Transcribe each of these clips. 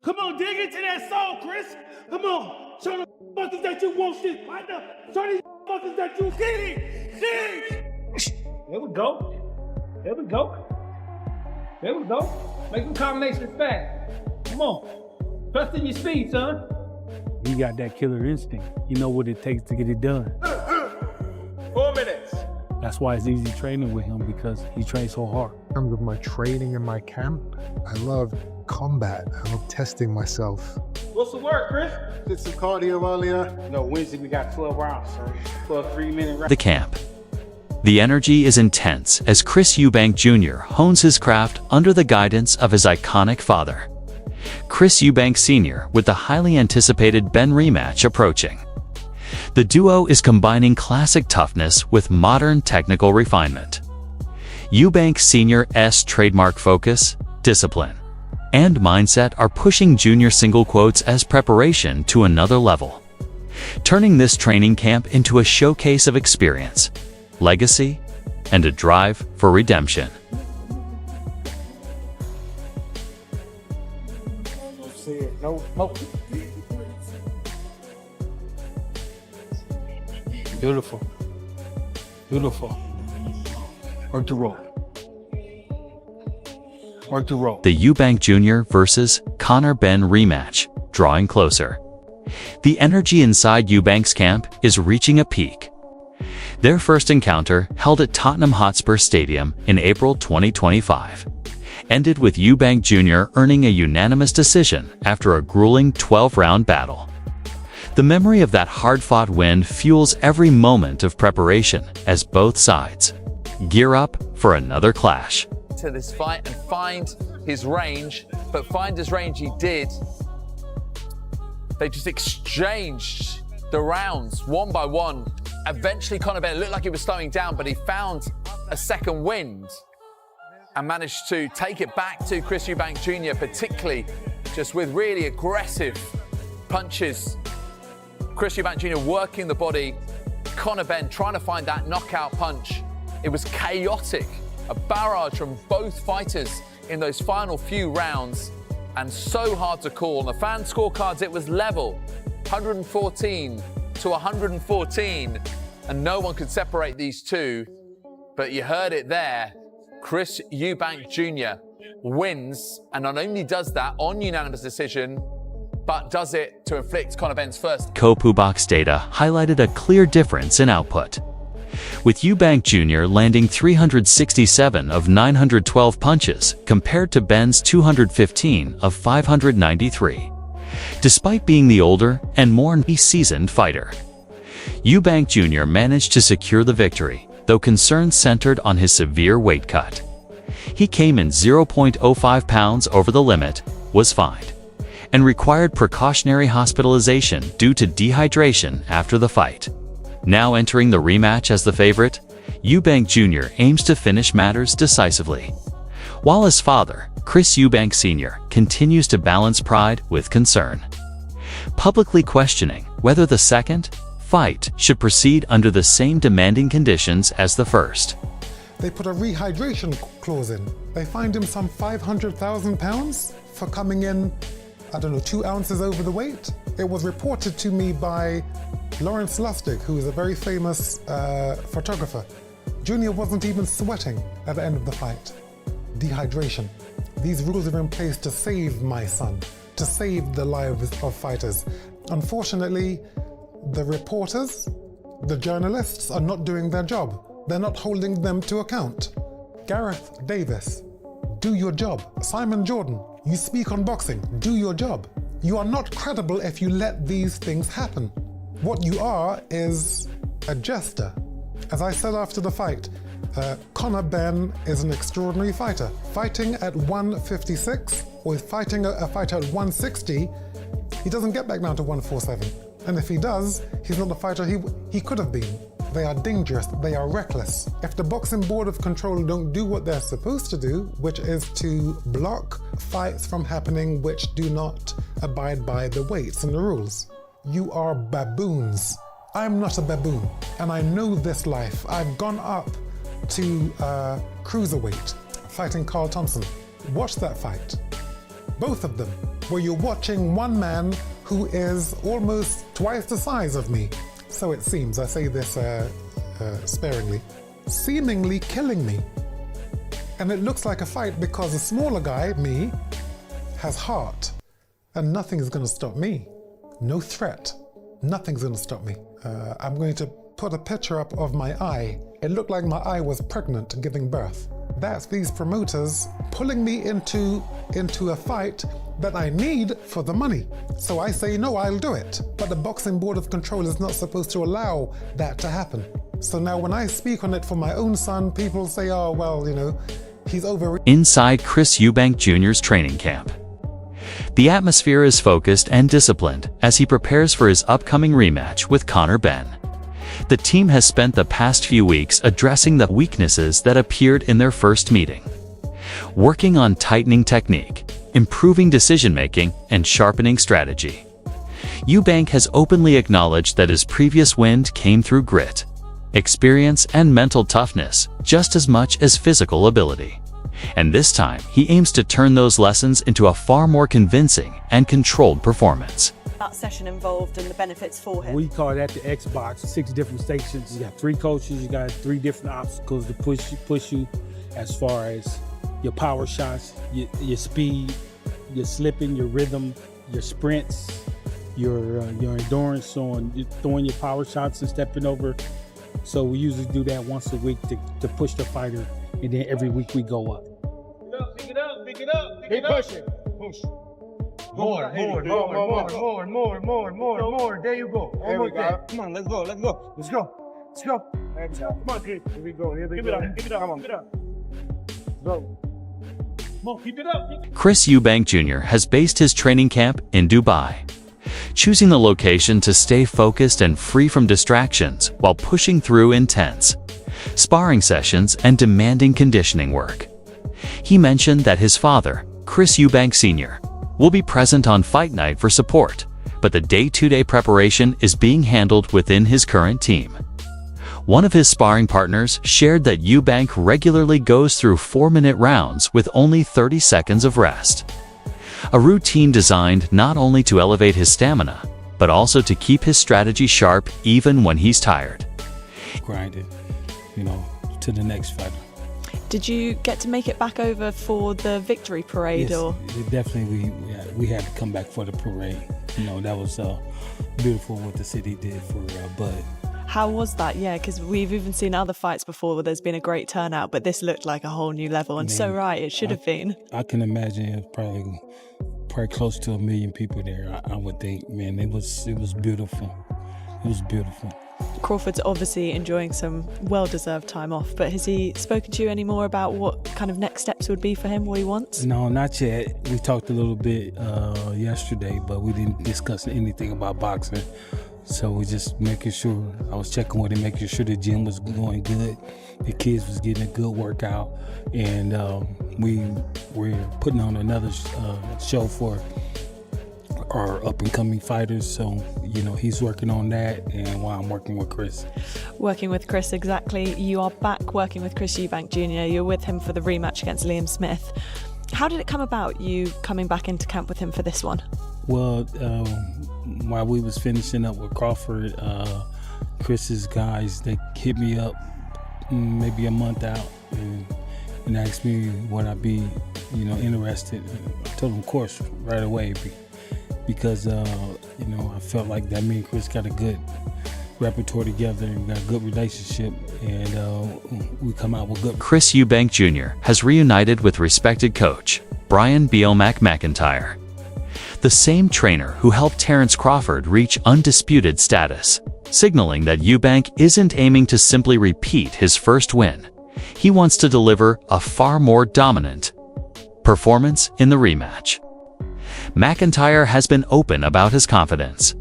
Come on, dig into that soul, Chris. Come on. Show the fuckers that you want this, partner. Show these fuckers that you get it. Dig. There we go. There we go. There we go. Make them combinations fast. Come on. Trust in your speed, son. He got that killer instinct. You know what it takes to get it done. 4 minutes. That's why it's easy training with him, because he trains so hard. In terms of my training in my camp, I love combat. I love testing myself. What's the work, Chris? Did some cardio earlier. You know, Wednesday we got 12 rounds, so 12 3-minute rounds. The camp. The energy is intense as Chris Eubank Jr. hones his craft under the guidance of his iconic father, Chris Eubank Sr., with the highly anticipated Benn rematch approaching. The duo is combining classic toughness with modern technical refinement. Eubank Sr.'s trademark focus, discipline, and mindset are pushing Junior single quotes as preparation to another level, turning this training camp into a showcase of experience, legacy, and a drive for redemption. No. Beautiful. Beautiful. Work the rope. Work the rope. The Eubank Jr. versus Conor Benn rematch drawing closer. The energy inside Eubank's camp is reaching a peak. Their first encounter, held at Tottenham Hotspur Stadium in April 2025, ended with Eubank Jr. earning a unanimous decision after a grueling 12-round battle. The memory of that hard-fought win fuels every moment of preparation as both sides gear up for another clash. To this fight and find his range, but find his range he did. They just exchanged the rounds one by one. Eventually, Conor Benn looked like he was slowing down, but he found a second wind and managed to take it back to Chris Eubank Jr., particularly just with really aggressive punches. Chris Eubank Jr. working the body, Conor Benn trying to find that knockout punch. It was chaotic, a barrage from both fighters in those final few rounds, and so hard to call. On the fan scorecards, it was level, 114 to 114, and no one could separate these two. But you heard it there. Chris Eubank Jr. wins, and not only does that on unanimous decision, but does it to inflict Conor Benn's first. Copu box data highlighted a clear difference in output, with Eubank Jr. landing 367 of 912 punches compared to Benn's 215 of 593. Despite being the older and more seasoned fighter, Eubank Jr. managed to secure the victory, though concerns centered on his severe weight cut. He came in 0.05 pounds over the limit, was fined, and required precautionary hospitalization due to dehydration after the fight. Now entering the rematch as the favorite, Eubank Jr. aims to finish matters decisively, while his father, Chris Eubank Sr., continues to balance pride with concern, publicly questioning whether the second fight should proceed under the same demanding conditions as the first. They put a rehydration clause in. They fined him some £500,000 for coming in, 2 ounces over the weight. It was reported to me by Lawrence Lustig, who is a very famous photographer. Junior wasn't even sweating at the end of the fight. Dehydration. These rules are in place to save my son, to save the lives of fighters. Unfortunately, the reporters, the journalists are not doing their job. They're not holding them to account. Gareth Davis, do your job. Simon Jordan, you speak on boxing, do your job. You are not credible if you let these things happen. What you are is a jester. As I said after the fight, Conor Benn is an extraordinary fighter. Fighting at 156 or fighting a fighter at 160, he doesn't get back down to 147. And if he does, he's not the fighter he could have been. They are dangerous, they are reckless. If the Boxing Board of Control don't do what they're supposed to do, which is to block fights from happening which do not abide by the weights and the rules, you are baboons. I'm not a baboon, and I know this life. I've gone up to cruiserweight, fighting Carl Thompson. Watch that fight. Both of them. where you're watching one man who is almost twice the size of me. So it seems, I say this sparingly, seemingly killing me. And it looks like a fight because the smaller guy, me, has heart. And nothing is going to stop me. No threat. Nothing's going to stop me. I'm going to put a picture up of my eye. It looked like my eye was pregnant, giving birth. That's these promoters pulling me into a fight that I need for the money. So I say, no, I'll do it. But the Boxing Board of Control is not supposed to allow that to happen. So now when I speak on it for my own son, people say, oh, well, you know, he's over. Inside Chris Eubank Jr.'s training camp. The atmosphere is focused and disciplined as he prepares for his upcoming rematch with Conor Benn. The team has spent the past few weeks addressing the weaknesses that appeared in their first meeting, working on tightening technique, improving decision-making, and sharpening strategy. Eubank has openly acknowledged that his previous win came through grit, experience, and mental toughness just as much as physical ability. And this time, he aims to turn those lessons into a far more convincing and controlled performance. That session involved and the benefits for him. We call that the Xbox, 6 different stations. You got 3 coaches, you got 3 different obstacles to push you as far as your power shots, your speed, your slipping, your rhythm, your sprints, your endurance on throwing your power shots and stepping over. So we usually do that once a week to push the fighter, and then every week we go up. Pick it up, pick it up, pick it up. Keep pushing. Push. More. There you go. Almost there. Come on, let's go. Come on, Chris. Here we go. Keep it up. Come on. Keep it up. Go. Come on, keep it up. Chris Eubank Jr. has based his training camp in Dubai, choosing the location to stay focused and free from distractions while pushing through intense sparring sessions and demanding conditioning work. He mentioned that his father, Chris Eubank Sr., will be present on fight night for support, but the day-to-day preparation is being handled within his current team. One of his sparring partners shared that Eubank regularly goes through 4-minute rounds with only 30 seconds of rest. A routine designed not only to elevate his stamina, but also to keep his strategy sharp even when he's tired. Grinded, to the next fighter. Did you get to make it back over for the victory parade? Yes, or definitely we had to come back for the parade. That was beautiful what the city did for Bud. how was that? Yeah, because we've even seen other fights before where there's been a great turnout, but this looked like a whole new level. And so right, it should have been. I can imagine it probably close to 1 million people there. I would think, man, it was beautiful. It was beautiful. Crawford's obviously enjoying some well-deserved time off, but has he spoken to you any more about what kind of next steps would be for him, what he wants? No, not yet. We talked a little bit yesterday, but we didn't discuss anything about boxing. So we're just making sure, I was checking with him, making sure the gym was going good, the kids was getting a good workout, and we're putting on another show for our up-and-coming fighters. So, he's working on that, and while I'm working with Chris. Working with Chris, exactly. You are back working with Chris Eubank Jr. You're with him for the rematch against Liam Smith. How did it come about, you coming back into camp with him for this one? Well, while we was finishing up with Crawford, Chris's guys, they hit me up maybe a month out and asked me would I be, interested. I told them, of course, right away, because I felt like that me and Chris got a good repertoire together and got a good relationship, and we come out with good. Chris Eubank Jr. has reunited with respected coach Brian Eubank McIntyre, the same trainer who helped Terence Crawford reach undisputed status, signaling that Eubank isn't aiming to simply repeat his first win. He wants to deliver a far more dominant performance in the rematch. McIntyre has been open about his confidence,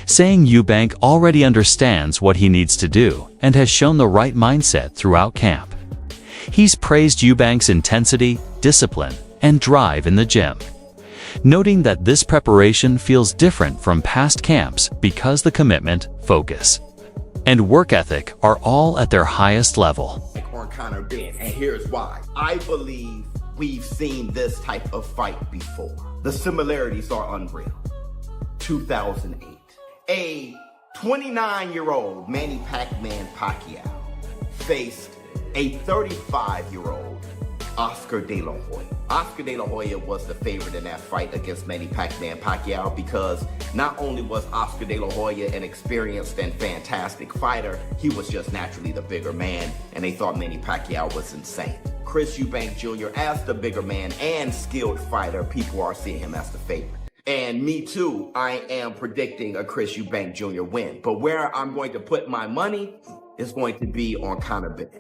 saying Eubank already understands what he needs to do and has shown the right mindset throughout camp. He's praised Eubank's intensity, discipline, and drive in the gym, noting that this preparation feels different from past camps because the commitment, focus, and work ethic are all at their highest level. On Conor Benn, and here's why. I believe we've seen this type of fight before. The similarities are unreal. 2008. A 29-year-old Manny Pacquiao faced a 35-year-old Oscar De La Hoya. Oscar De La Hoya was the favorite in that fight against Manny Pacquiao because not only was Oscar De La Hoya an experienced and fantastic fighter, he was just naturally the bigger man, and they thought Manny Pacquiao was insane. Chris Eubank Jr., as the bigger man and skilled fighter, people are seeing him as the favorite. And me too, I am predicting a Chris Eubank Jr. win. But where I'm going to put my money is going to be on Conor Benn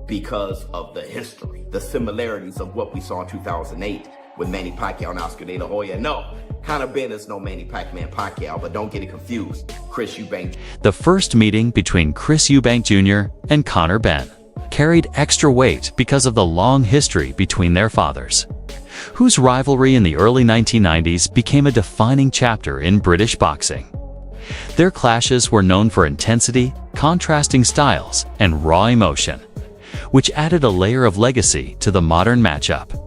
because of the history, the similarities of what we saw in 2008 with Manny Pacquiao and Oscar De La Hoya. No, Conor Benn is no Manny Pacquiao, but don't get it confused. Chris Eubank. The first meeting between Chris Eubank Jr. and Conor Benn carried extra weight because of the long history between their fathers, whose rivalry in the early 1990s became a defining chapter in British boxing. Their clashes were known for intensity, contrasting styles, and raw emotion, which added a layer of legacy to the modern matchup.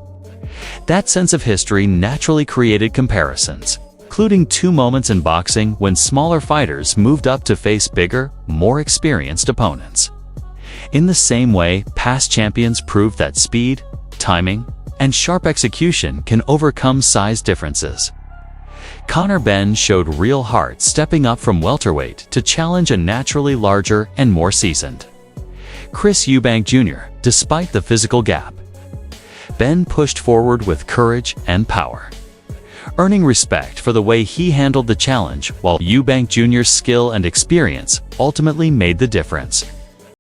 That sense of history naturally created comparisons, including two moments in boxing when smaller fighters moved up to face bigger, more experienced opponents. In the same way, past champions proved that speed, timing, and sharp execution can overcome size differences. Conor Benn showed real heart stepping up from welterweight to challenge a naturally larger and more seasoned Chris Eubank Jr. Despite the physical gap, Benn pushed forward with courage and power, earning respect for the way he handled the challenge, while Eubank Jr.'s skill and experience ultimately made the difference.